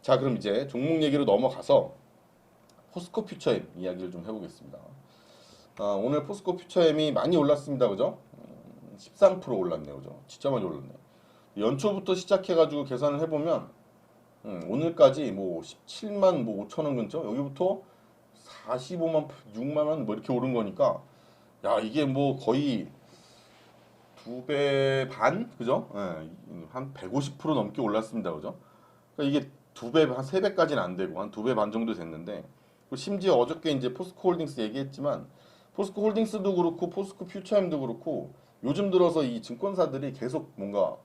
자, 그럼 이제 종목 얘기로 넘어가서 포스코 퓨처엠 이야기를 좀 해보겠습니다. 오늘 포스코 퓨처엠이 많이 올랐습니다, 그죠? 13% 올랐네요, 그죠? 진짜 많이 올랐네요. 연초부터 시작해가지고 계산을 해보면 오늘까지 뭐 17만 뭐 5천 원 근처 여기부터 45만 6만 원 뭐 이렇게 오른 거니까 야 이게 뭐 거의 2배 반 그죠? 예, 한 150% 넘게 올랐습니다, 그죠? 그러니까 이게 2배 한 3배까지는 안 되고 한 2배 반 정도 됐는데 그리고 심지어 어저께 이제 포스코 홀딩스 얘기했지만 포스코 홀딩스도 그렇고 포스코 퓨처엠도 그렇고 요즘 들어서 이 증권사들이 계속 뭔가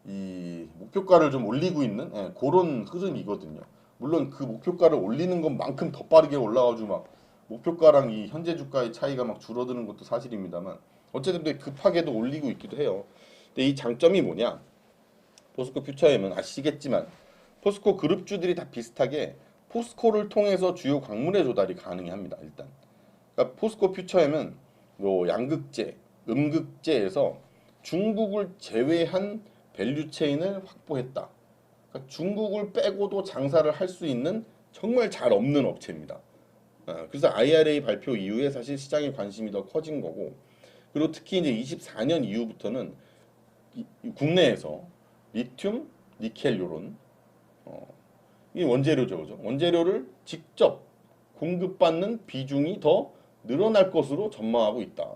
이 목표가를 좀 올리고 있는 그런 흐름이거든요. 물론 그 목표가를 올리는 것만큼 더 빠르게 올라가지고 막 목표가랑 이 현재 주가의 차이가 막 줄어드는 것도 사실입니다만 어쨌든 되게 급하게도 올리고 있기도 해요. 근데 이 장점이 뭐냐? 포스코 퓨처엠은 아시겠지만 포스코 그룹주들이 다 비슷하게 포스코를 통해서 주요 광물의 조달이 가능합니다. 일단 그러니까 포스코 퓨처엠은 뭐 양극재, 음극재에서 중국을 제외한 밸류체인을 확보했다. 그러니까 중국을 빼고도 장사를 할 수 있는 정말 잘 없는 업체입니다. 그래서 IRA 발표 이후에 사실 시장의 관심이 더 커진 거고 그리고 특히 이제 24년 이후부터는 국내에서 리튬, 니켈 요런 이 원재료죠, 그죠? 원재료를 직접 공급받는 비중이 더 늘어날 것으로 전망하고 있다.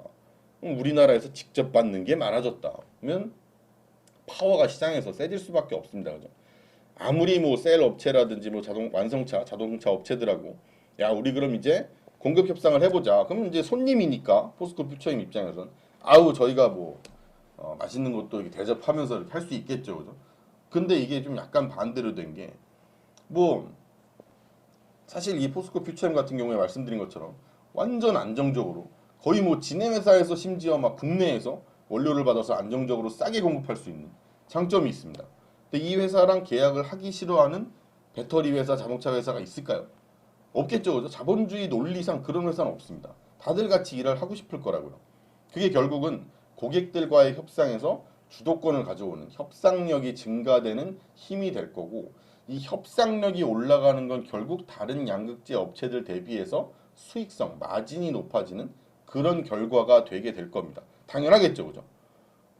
그럼 우리나라에서 직접 받는 게 많아졌다. 그러면 파워가 시장에서 세질 수밖에 없습니다, 그죠? 아무리 뭐 셀 업체라든지 뭐 자동차 업체들하고 야 우리 그럼 이제 공급 협상을 해보자. 그럼 이제 손님이니까 포스코 퓨처임 입장에선 아우 저희가 뭐 맛있는 것도 이렇게 대접하면서 이렇게 할 수 있겠죠, 그죠? 근데 이게 좀 약간 반대로 된 게 뭐 사실 이 포스코 퓨처엠 같은 경우에 말씀드린 것처럼 완전 안정적으로 거의 뭐 지네 회사에서 심지어 막 국내에서 원료를 받아서 안정적으로 싸게 공급할 수 있는 장점이 있습니다. 근데 이 회사랑 계약을 하기 싫어하는 배터리 회사, 자동차 회사가 있을까요? 없겠죠, 그죠? 자본주의 논리상 그런 회사는 없습니다. 다들 같이 일을 하고 싶을 거라고요. 그게 결국은 고객들과의 협상에서 주도권을 가져오는 협상력이 증가되는 힘이 될 거고 이 협상력이 올라가는 건 결국 다른 양극재 업체들 대비해서 수익성, 마진이 높아지는 그런 결과가 되게 될 겁니다. 당연하겠죠, 그죠?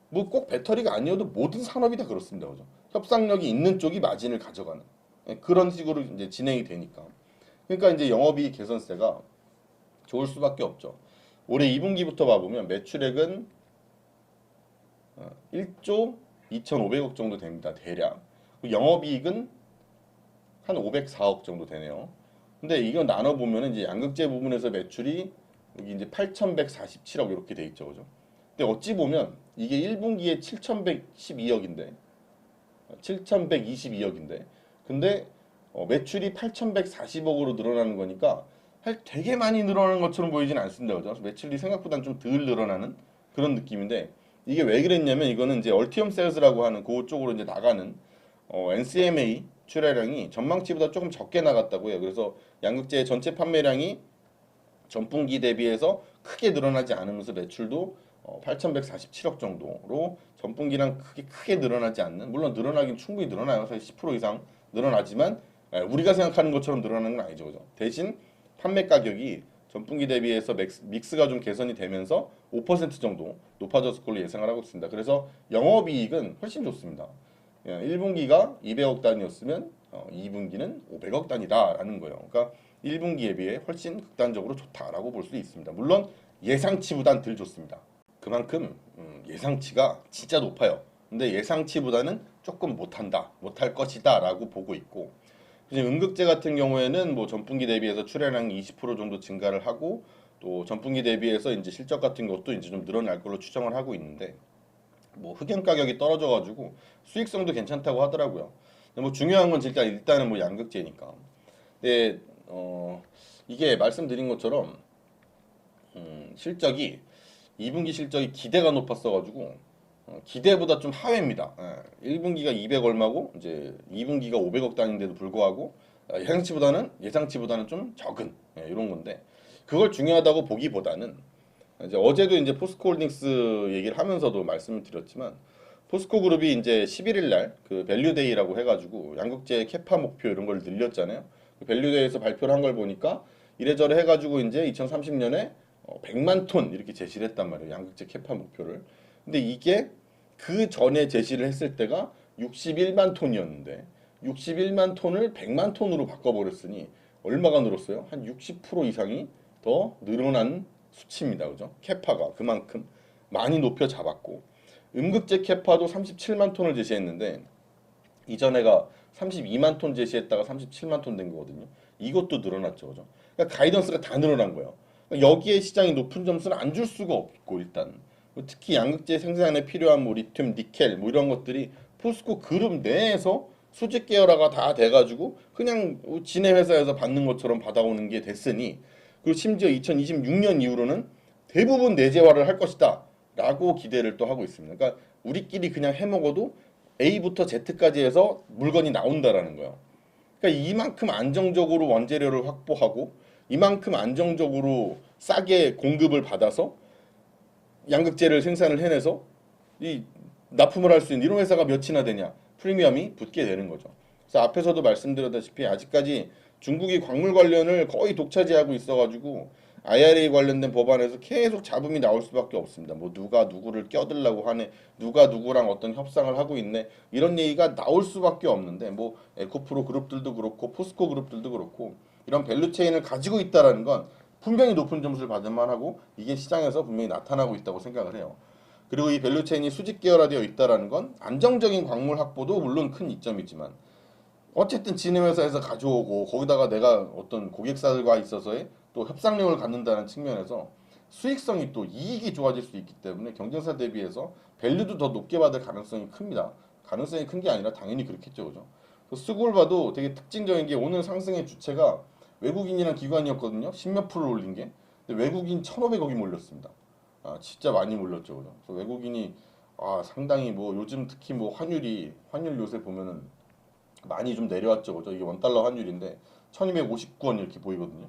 뭐 꼭 배터리가 아니어도 모든 산업이 다 그렇습니다, 그죠? 협상력이 있는 쪽이 마진을 가져가는 그런 식으로 이제 진행이 되니까. 그러니까 이제 영업이익 개선세가 좋을 수밖에 없죠. 올해 2분기부터 봐보면 매출액은 1조 2,500억 정도 됩니다. 대략. 영업이익은 한 504억 정도 되네요. 근데 이거 나눠보면 이제 양극재 부분에서 매출이 여기 이제 8,147억 이렇게 돼 있죠. 그죠? 근데 어찌 보면 이게 1분기에 7,112억인데 7,122억인데 근데 매출이 8,140억으로 늘어나는 거니까 되게 많이 늘어나는 것처럼 보이진 않습니다. 그죠? 매출이 생각보다는 좀 덜 늘어나는 그런 느낌인데 이게 왜 그랬냐면 이거는 이제 얼티엄 세일즈라고 하는 그쪽으로 이제 나가는 NCMA 출하량이 전망치보다 조금 적게 나갔다고 해요. 그래서 양극재 전체 판매량이 전분기 대비해서 크게 늘어나지 않으면서 매출도 8,147억 정도로 전분기랑 크게 늘어나지 않는 물론 늘어나긴 충분히 늘어나요. 사실 10% 이상 늘어나지만 우리가 생각하는 것처럼 늘어나는 건 아니죠. 그죠? 대신 판매 가격이 전분기 대비해서 믹스가 좀 개선이 되면서 5% 정도 높아졌을 걸로 예상을 하고 있습니다. 그래서 영업이익은 훨씬 좋습니다. 1분기가 200억 단위였으면 2분기는 500억 단위다라는 거예요. 그러니까 1분기에 비해 훨씬 극단적으로 좋다라고 볼 수 있습니다. 물론 예상치보단 덜 좋습니다. 그만큼 예상치가 진짜 높아요. 근데 예상치보다는 조금 못한다, 못할 것이다라고 보고 있고 이제 음극재 같은 경우에는 뭐 전분기 대비해서 출하량이 20% 정도 증가를 하고 또 전분기 대비해서 이제 실적 같은 것도 이제 좀 늘어날 걸로 추정을 하고 있는데 뭐 흑연 가격이 떨어져가지고 수익성도 괜찮다고 하더라고요. 근데 뭐 중요한 건 일단은 뭐 양극재니까. 근데 이게 말씀드린 것처럼 실적이 2분기 실적이 기대가 높았어가지고 기대보다 좀 하회입니다. 1분기가 200 얼마고 이제 2분기가 500억 단위인데도 불구하고 예상치보다는 좀 적은 이런 건데 그걸 중요하다고 보기보다는 이제 어제도 이제 포스코홀딩스 얘기를 하면서도 말씀을 드렸지만 포스코 그룹이 이제 11일 날 그 밸류데이라고 해가지고 양극재 캐파 목표 이런 걸 늘렸잖아요. 그 밸류데이에서 발표를 한 걸 보니까 이래저래 해가지고 이제 2030년에 100만 톤 이렇게 제시를 했단 말이에요. 양극재 캐파 목표를. 근데 이게 그 전에 제시를 했을 때가 61만 톤이었는데 61만 톤을 100만 톤으로 바꿔버렸으니 얼마가 늘었어요? 한 60% 이상이 더 늘어난 수치입니다. 그죠? 캐파가 그만큼 많이 높여 잡았고 음극재 캐파도 37만 톤을 제시했는데 이전에가 32만 톤 제시했다가 37만 톤 된 거거든요. 이것도 늘어났죠. 그죠? 그러니까 가이던스가 다 늘어난 거예요. 그러니까 여기에 시장이 높은 점수는 안 줄 수가 없고 일단 특히 양극재 생산에 필요한 뭐 리튬, 니켈 뭐 이런 것들이 포스코 그룹 내에서 수직 계열화가 다 돼가지고 그냥 지네 회사에서 받는 것처럼 받아오는 게 됐으니 그리고 심지어 2026년 이후로는 대부분 내재화를 할 것이다 라고 기대를 또 하고 있습니다. 그러니까 우리끼리 그냥 해먹어도 A부터 Z까지 해서 물건이 나온다라는 거예요. 그러니까 이만큼 안정적으로 원재료를 확보하고 이만큼 안정적으로 싸게 공급을 받아서 양극재를 생산을 해내서 이 납품을 할 수 있는 이런 회사가 몇이나 되냐 프리미엄이 붙게 되는 거죠. 그래서 앞에서도 말씀드렸다시피 아직까지 중국이 광물 관련을 거의 독차지하고 있어가지고 IRA 관련된 법안에서 계속 잡음이 나올 수밖에 없습니다. 뭐 누가 누구를 껴들라고 하네, 누가 누구랑 어떤 협상을 하고 있네 이런 얘기가 나올 수밖에 없는데 뭐 에코프로 그룹들도 그렇고 포스코 그룹들도 그렇고 이런 밸류체인을 가지고 있다라는 건 분명히 높은 점수를 받을 만하고 이게 시장에서 분명히 나타나고 있다고 생각을 해요. 그리고 이 밸류체인이 수직 계열화되어 있다라는 건 안정적인 광물 확보도 물론 큰 이점이지만 어쨌든 진흥회사에서 가져오고 거기다가 내가 어떤 고객사들과 있어서의 또 협상력을 갖는다는 측면에서 수익성이 또 이익이 좋아질 수 있기 때문에 경쟁사 대비해서 밸류도 더 높게 받을 가능성이 큽니다. 가능성이 큰 게 아니라 당연히 그렇겠죠, 그죠? 수급을 봐도 되게 특징적인 게 오늘 상승의 주체가 외국인이랑 기관이었거든요. 10몇 프로 올린 게. 근데 외국인 1,500억이 몰렸습니다. 아, 진짜 많이 몰렸죠, 그죠? 그래서 외국인이 상당히 뭐 요즘 특히 뭐 환율 요새 보면은 많이 좀 내려왔죠. 그죠? 이게 원달러 환율인데 1259원 이렇게 보이거든요.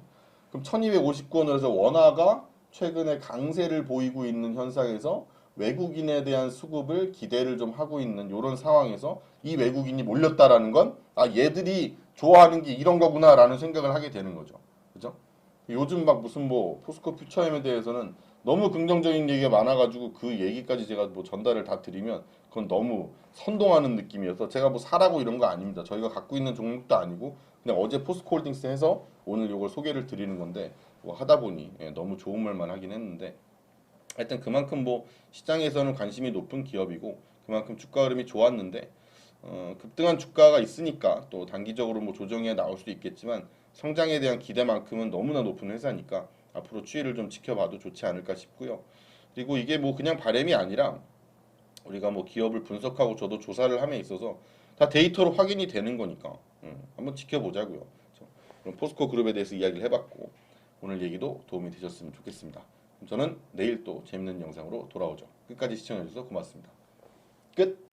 그럼 1259원으로 해서 원화가 최근에 강세를 보이고 있는 현상에서 외국인에 대한 수급을 기대를 좀 하고 있는 이런 상황에서 이 외국인이 몰렸다라는 건 얘들이 좋아하는 게 이런 거구나라는 생각을 하게 되는 거죠. 그죠? 요즘 막 무슨 뭐 포스코 퓨처엠에 대해서는 너무 긍정적인 얘기가 많아가지고 그 얘기까지 제가 뭐 전달을 다 드리면 그건 너무 선동하는 느낌이어서 제가 뭐 사라고 이런 거 아닙니다. 저희가 갖고 있는 종목도 아니고 그냥 어제 포스코홀딩스 해서 오늘 이걸 소개를 드리는 건데 뭐 하다 보니 너무 좋은 말만 하긴 했는데 하여튼 그만큼 뭐 시장에서는 관심이 높은 기업이고 그만큼 주가 흐름이 좋았는데 급등한 주가가 있으니까 또 단기적으로 뭐 조정이 나올 수도 있겠지만 성장에 대한 기대만큼은 너무나 높은 회사니까 앞으로 추이를 좀 지켜봐도 좋지 않을까 싶고요. 그리고 이게 뭐 그냥 바람이 아니라 우리가 뭐 기업을 분석하고 저도 조사를 함에 있어서 다 데이터로 확인이 되는 거니까 한번 지켜보자고요. 그럼 포스코 그룹에 대해서 이야기를 해봤고 오늘 얘기도 도움이 되셨으면 좋겠습니다. 그럼 저는 내일 또 재밌는 영상으로 돌아오죠. 끝까지 시청해주셔서 고맙습니다. 끝!